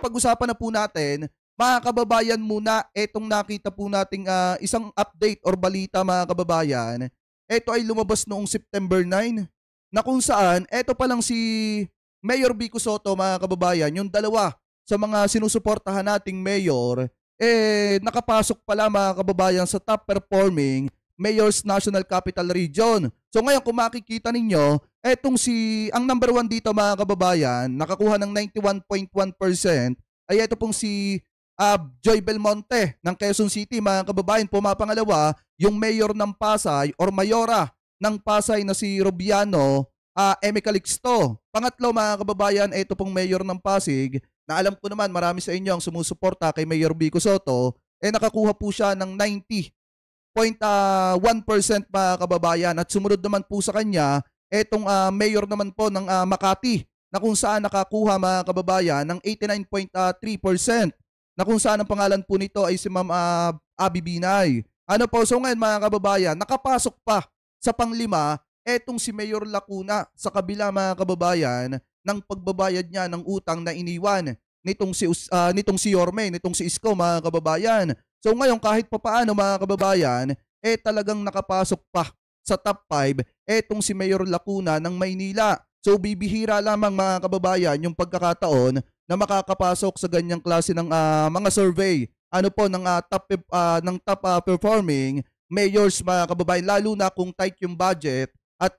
pag-usapan na po natin, mga kababayan muna, etong nakita po nating isang update or balita mga kababayan. Ito ay lumabas noong September 9 na kung saan eto pa lang si Mayor Vico Soto mga kababayan, yung dalawa sa mga sinusuportahan nating mayor, nakapasok pala mga kababayan sa top performing Mayor's National Capital Region. So ngayon kung makikita ninyo, ang number 1 dito mga kababayan, nakakuha ng 91.1%, ay ito pong si Joy Belmonte ng Quezon City mga kababayan. Pumapangalawa, yung mayor ng Pasay or mayora ng Pasay na si Rubiano Eme Calixto. Pangatlo mga kababayan, ito pong mayor ng Pasig na alam ko naman marami sa inyo ang sumusuporta kay Mayor Vico Soto, nakakuha po siya ng 90.1% mga kababayan. At sumunod naman po sa kanya, etong mayor naman po ng Makati na kung saan nakakuha mga kababayan ng 89.3%, na kung saan ang pangalan po nito ay si Ma'am Abby Binay. Ano po, so ngayon mga kababayan, nakapasok pa sa panglima etong si Mayor Lacuna sa kabila mga kababayan ng pagbabayad niya ng utang na iniwan nitong si Yorme, nitong si Isko mga kababayan. So ngayon kahit papaano mga kababayan, talagang nakapasok pa sa top 5 etong si Mayor Lacuna ng Maynila. So bibihira lamang mga kababayan yung pagkakataon na makakapasok sa ganyang klase ng mga survey ng top performing mayors mga kababayan, lalo na kung tight yung budget at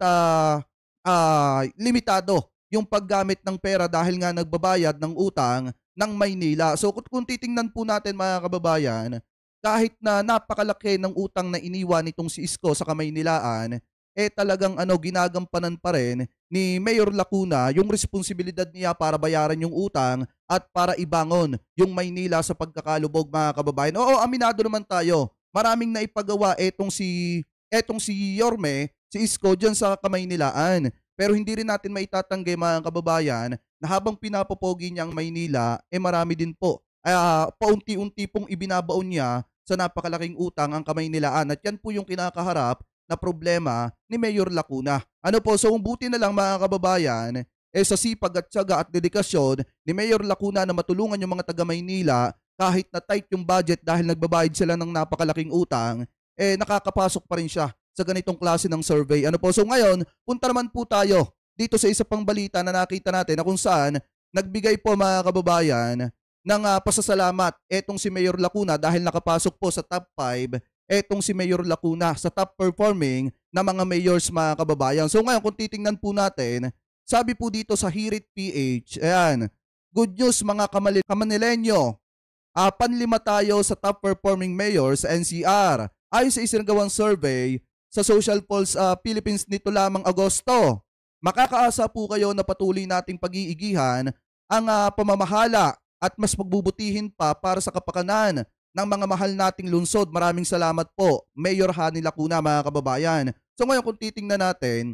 limitado yung paggamit ng pera dahil nga nagbabayad ng utang ng Maynila. So kung titingnan po natin mga kababayan, kahit na napakalaki ng utang na iniwan nitong si Isko sa Kamaynilaan, talagang ginagampanan pa rin ni Mayor Lacuna yung responsibilidad niya para bayaran yung utang at para ibangon yung Maynila sa pagkakalubog mga kababayan. Oo, aminado naman tayo. Maraming naipagawa etong si Yorme, si Isko dyan sa Kamaynilaan. Pero hindi rin natin maitatanggi mga kababayan na habang pinapopogi niya ang Maynila, marami din po paunti-unti pong ibinabaon niya sa napakalaking utang ang Kamaynilaan. At yan po yung kinakaharap na problema ni Mayor Lacuna. Ano po, so buti na lang mga kababayan, sa sipag at tiyaga at dedikasyon ni Mayor Lacuna na matulungan yung mga taga Maynila kahit na tight yung budget dahil nagbabayad sila ng napakalaking utang, nakakapasok pa rin siya sa ganitong klase ng survey. Ano po, so ngayon, punta naman po tayo dito sa isa pang balita na nakita natin na kung saan nagbigay po mga kababayan ng pasasalamat etong si Mayor Lacuna dahil nakapasok po sa top 5 etong si Mayor Lacuna sa top performing na mga mayors mga kababayan. So ngayon kung titingnan po natin, sabi po dito sa Hirit PH, ayan, good news mga Kamanilenyo, panlima tayo sa top performing mayors sa NCR. Ayon sa isinagawang survey sa Social Pulse Philippines nito lamang Agosto, makakaasa po kayo na patuloy nating pag-iigihan ang pamamahala at mas magbubutihin pa para sa kapakanan ng mga mahal nating lungsod. Maraming salamat po, Mayor Hani Lacuna mga kababayan. So ngayon kung titingnan natin,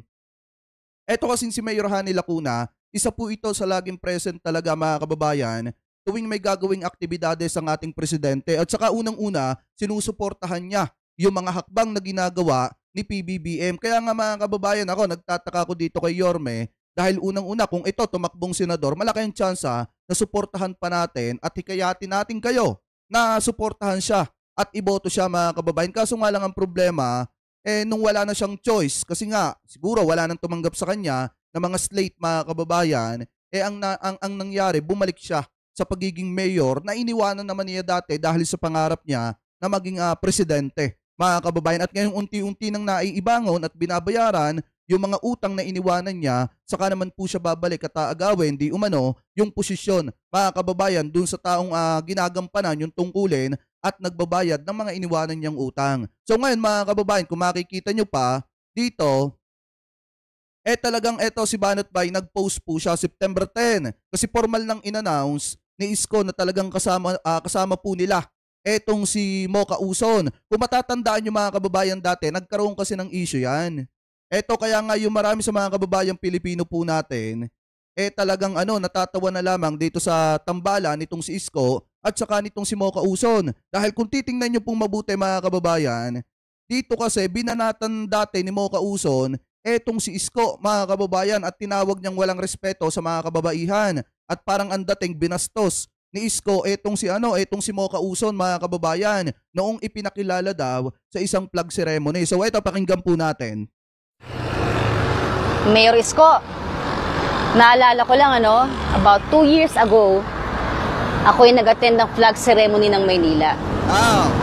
eto kasing si Mayor Hani Lacuna, isa po ito sa laging present talaga mga kababayan tuwing may gagawing aktibidades ang ating presidente at saka unang-una sinusuportahan niya yung mga hakbang na ginagawa ni PBBM. Kaya nga mga kababayan, ako nagtataka ko dito kay Yorme dahil unang-una kung ito tumakbong senador, malaki ang tsansa na suportahan pa natin at hikayatin natin kayo na suportahan siya at iboto siya mga kababayan. Kaso nga lang ang problema, nung wala na siyang choice, kasi nga siguro wala nang tumanggap sa kanya na mga slate mga kababayan, ang nangyari, bumalik siya sa pagiging mayor na iniwanan naman niya dati dahil sa pangarap niya na maging presidente mga kababayan. At ngayong unti-unti nang naiibangon at binabayaran yung mga utang na iniwanan niya, saka naman po siya babalik at aagawin di umano yung posisyon mga kababayan dun sa taong ginagampanan yung tungkulin at nagbabayad ng mga iniwanan niyang utang. So ngayon mga kababayan, kung makikita nyo pa dito, talagang si Banat Bay nag-post po siya September 10 kasi formal nang in-announce ni Isko na talagang kasama po nila etong si Mocha Uson. Kung matatandaan nyo mga kababayan dati, nagkaroon kasi ng issue yan. Kaya nga yung marami sa mga kababayang Pilipino po natin, talagang natatawa na lamang dito sa tambalan nitong si Isko at saka nitong si Mocha Uson. Dahil kung titingnan nyo pong mabuti mga kababayan, dito kasi binanatan dati ni Mocha Uson etong si Isko mga kababayan at tinawag niyang walang respeto sa mga kababaihan at parang ang dating binastos ni Isko etong si etong si Mocha Uzon mga kababayan noong ipinakilala daw sa isang flag ceremony. So ito pakinggan po natin. Mayor Isko, naalala ko lang about 2 years ago, ako yung nag-attend ng flag ceremony ng Maynila.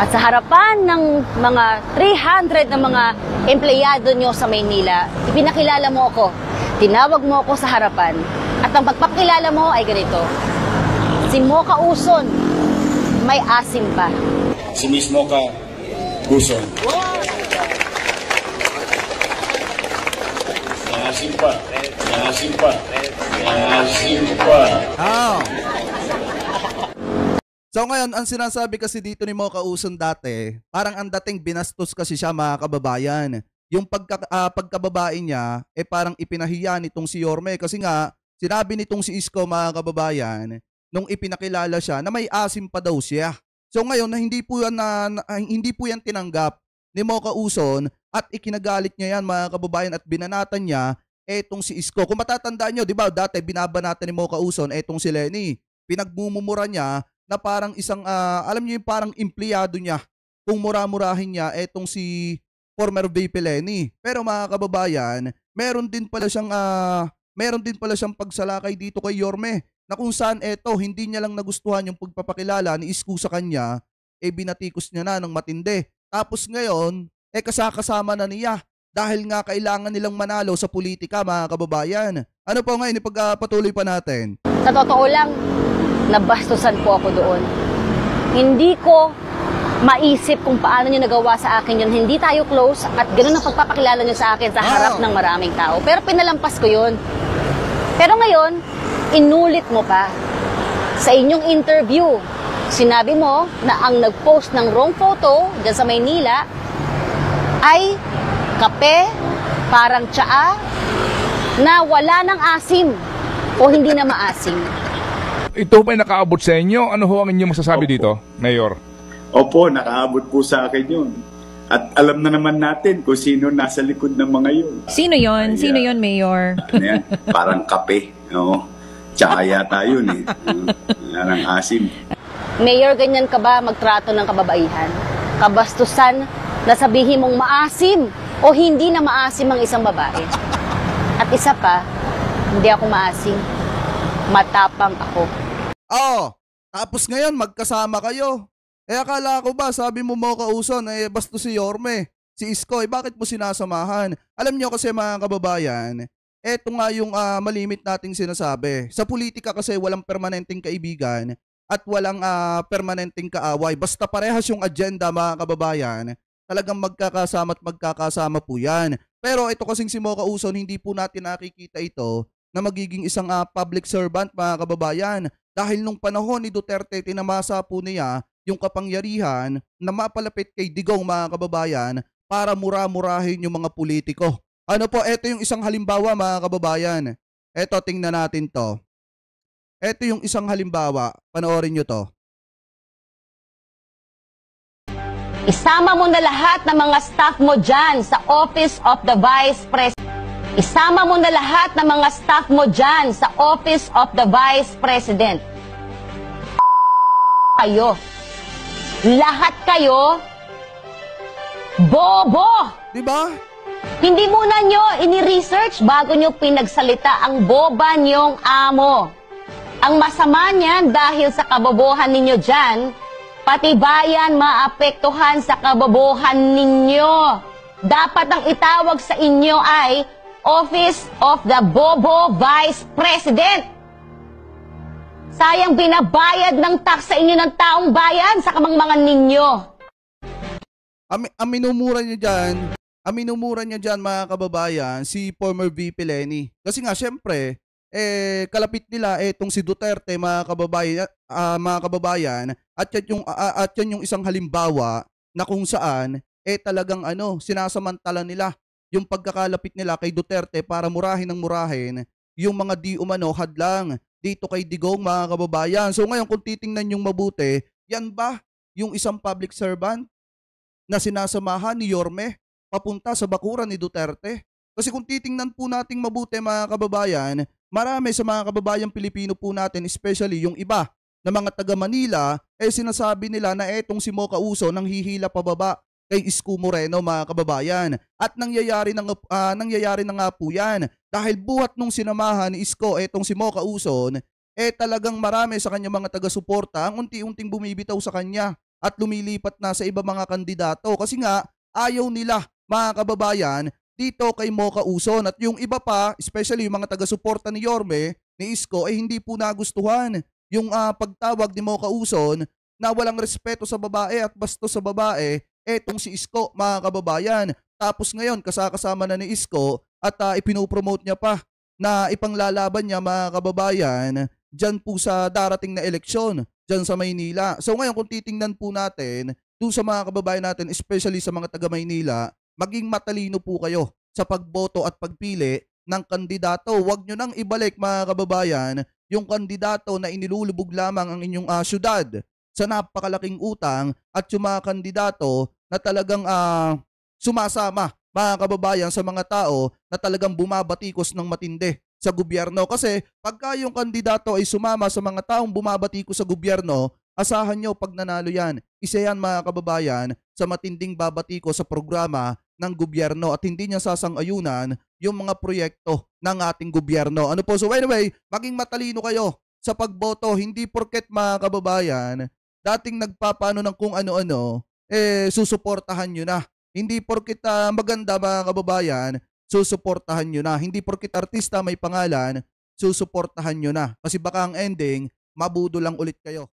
At sa harapan ng mga 300 na mga empleyado nyo sa Maynila, ipinakilala mo ako. Tinawag mo ako sa harapan. At ang pagpapakilala mo ay ganito. Si Mocha Uzon, may asim pa. Si Miss Mocha Uzon. May asim pa. May asim pa. May asim pa. So ngayon, ang sinasabi kasi dito ni Mocha Uzon dati, parang ang dating binastos kasi siya mga kababayan. Yung pagkababae niya, parang ipinahiya nitong si Yorme kasi nga, sinabi nitong si Isko mga kababayan, nung ipinakilala siya na may asim pa daw siya. So ngayon, hindi po yan tinanggap ni Mocha Uzon at ikinagalit niya yan mga kababayan at binanatan niya etong si Isko. Kung matatandaan nyo, di ba, dati binabanatan ni Mocha Uzon etong si Lenny. Pinagmumura niya na parang isang, alam niyo yung parang empleyado niya kung mura-murahin niya etong si former VP Lenny. Pero mga kababayan, meron din pala siyang pagsalakay dito kay Yorme na kung saan hindi niya lang nagustuhan yung pagpapakilala ni Isko sa kanya, binatikos niya na ng matindi. Tapos ngayon, kasama na niya dahil nga kailangan nilang manalo sa politika mga kababayan. Ano po ngayon, ipagpatuloy pa natin? Sa totoo lang, nabastusan po ako doon. Hindi ko maisip kung paano niyo nagawa sa akin yun. Hindi tayo close at ganoon ang pagpapakilala niyo sa akin sa harap ng maraming tao. Pero pinalampas ko yun. Pero ngayon, inulit mo pa. Sa inyong interview, sinabi mo na ang nag-post ng wrong photo dyan sa Maynila ay kape, parang tsaa, na wala ng asim o hindi na maasim. Ito ba'y nakaabot sa inyo? Ano ho ang inyong masasabi dito, Mayor? Opo, nakaabot po sa akin yun. At alam na naman natin kung sino nasa likod ng mga yun. Sino yon? Sino yon, Mayor? Ano yan? Parang kape. No? Tsaka yata yun eh. Parang asim. Mayor, ganyan ka ba magtrato ng kababaihan? Kabastusan na sabihin mong maasim o hindi na maasim ang isang babae? At isa pa, hindi ako maasim. Matapang ako. Tapos ngayon magkasama kayo. Akala ko ba, sabi mo Mocha Uzon, basto si Yorme, si Isko, bakit mo sinasamahan? Alam niyo kasi mga kababayan, eto nga yung malimit nating sinasabi. Sa politika kasi walang permanenteng kaibigan at walang permanenteng kaaway. Basta parehas yung agenda mga kababayan, talagang magkakasama at magkakasama po yan. Pero ito kasing si Mocha Uzon, hindi po natin nakikita ito na magiging isang public servant mga kababayan. Dahil nung panahon ni Duterte, tinamasa po niya yung kapangyarihan na mapalapit kay Digong mga kababayan para mura-murahin yung mga politiko. Ano po, ito yung isang halimbawa mga kababayan. Ito, tingnan natin to. Ito yung isang halimbawa. Panoorin nyo to. Isama mo na lahat ng mga staff mo dyan sa Office of the Vice President. Isama mo na lahat ng mga staff mo dyan sa Office of the Vice President. Kayo. Lahat kayo, bobo! Diba? Hindi muna nyo ini-research bago nyo pinagsalita ang boba nyong amo. Ang masama niyan dahil sa kabobohan ninyo dyan, pati bayan maapektuhan sa kabobohan ninyo. Dapat ang itawag sa inyo ay Office of the Bobo Vice President. Sayang binabayad ng tax sa inyo ng taong bayan sa kamangmangan ninyo. Aminumura niya dyan mga kababayan si former VP Lenny. Kasi nga syempre, kalapit nila itong si Duterte mga kababayan at yan yung isang halimbawa na kung saan talagang sinasamantala nila yung pagkakalapit nila kay Duterte para murahin yung mga di umano hadlang dito kay Digong mga kababayan. So ngayon kung titingnan yung mabuti, yan ba yung isang public servant na sinasamahan ni Yorme papunta sa bakuran ni Duterte? Kasi kung titingnan po nating mabuti mga kababayan, marami sa mga kababayang Pilipino po natin, especially yung iba na mga taga Manila, sinasabi nila na etong si Mo Kauso nang hihila pababa kay Isko Moreno, mga kababayan. At nangyayari na nga po yan dahil buhat nung sinamahan ni Isko etong si Mo Kauso, talagang marami sa kanya mga taga-suporta ang unti-unting bumibitaw sa kanya at lumilipat na sa iba mga kandidato kasi nga ayaw nila, mga kababayan, dito kay Mo Kauso. At yung iba pa, especially yung mga taga-suporta ni Yorme, ni Isko, hindi po nagustuhan yung pagtawag ni Mo Kauso na walang respeto sa babae at bastos sa babae, etong si Isko, mga kababayan. Tapos ngayon, kasama na ni Isko at ipinopromote niya pa na ipanglalaban niya, mga kababayan, dyan po sa darating na eleksyon, dyan sa Maynila. So ngayon, kung titingnan po natin, doon sa mga kababayan natin, especially sa mga taga Maynila, maging matalino po kayo sa pagboto at pagpili ng kandidato. Huwag nyo nang ibalik, mga kababayan, yung kandidato na inilulubog lamang ang inyong syudad sa napakalaking utang at yung mga kandidato na talagang sumasama, mga kababayan, sa mga tao na talagang bumabatikos ng matindi sa gobyerno. Kasi pagka yung kandidato ay sumama sa mga taong bumabatikos sa gobyerno, asahan nyo pag nanalo yan. Isa yan, mga kababayan, sa matinding babatiko sa programa ng gobyerno at hindi niya sasang-ayunan yung mga proyekto ng ating gobyerno. Ano po? So anyway, maging matalino kayo sa pagboto. Hindi porket, mga kababayan, dating nagpapano ng kung ano-ano, susuportahan nyo na. Hindi porket maganda, mga kababayan, susuportahan nyo na. Hindi porket artista may pangalan, susuportahan nyo na. Kasi baka ang ending, mabudo lang ulit kayo.